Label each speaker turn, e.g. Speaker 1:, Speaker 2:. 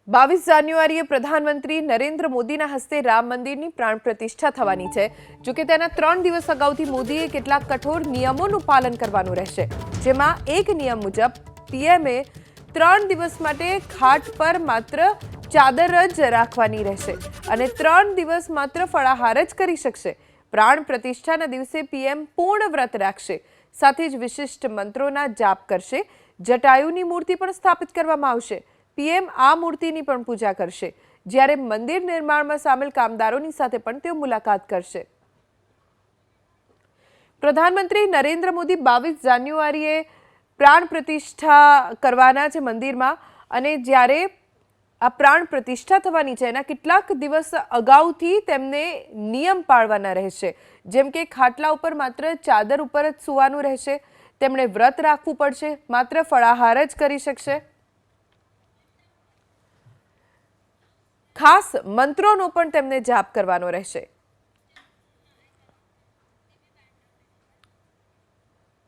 Speaker 1: 22 જાન્યુઆરીએ પ્રધાનમંત્રી નરેન્દ્ર મોદીના હસ્તે રામ મંદિરની પ્રાણ પ્રતિષ્ઠા થવાની છે। જો કે તેના 3 દિવસ અગાઉથી મોદીએ કેટલાક કઠોર નિયમોનું પાલન કરવાનું રહેશે, જેમાં એક નિયમ મુજબ પીએમએ 3 દિવસ માટે ખાટ પર માત્ર ચાદર જ રાખવાની રહેશે અને 3 દિવસ માત્ર ફળાહાર જ કરી શકશે। પ્રાણ પ્રતિષ્ઠાના દિવસે પીએમ પૂર્ણ વ્રત રાખશે, સાથે જ વિશિષ્ટ મંત્રોના જાપ કરશે। જટાયુની મૂર્તિ પણ સ્થાપિત કરવામાં આવશે। પીએમ આ મૂર્તિની પણ પૂજા કરશે, જ્યારે મંદિર નિર્માણમાં સામેલ કામદારોની સાથે પણ તેઓ મુલાકાત કરશે। પ્રધાનમંત્રી નરેન્દ્ર મોદી 22 જાન્યુઆરીએ પ્રાણ પ્રતિષ્ઠા કરવાના છે મંદિરમાં, અને જ્યારે આ પ્રાણ પ્રતિષ્ઠા થવાની છે એના કેટલાક દિવસ અગાઉથી તેમને નિયમ પાળવાના રહેશે, જેમ કે ખાટલા ઉપર માત્ર ચાદર ઉપર જ સૂવાનું રહેશે, તેમણે વ્રત રાખવું પડશે, માત્ર ફળાહાર જ કરી શકશે। ખાસ મંત્રોનો પણ તેમને જાપ કરવાનો રહેશે।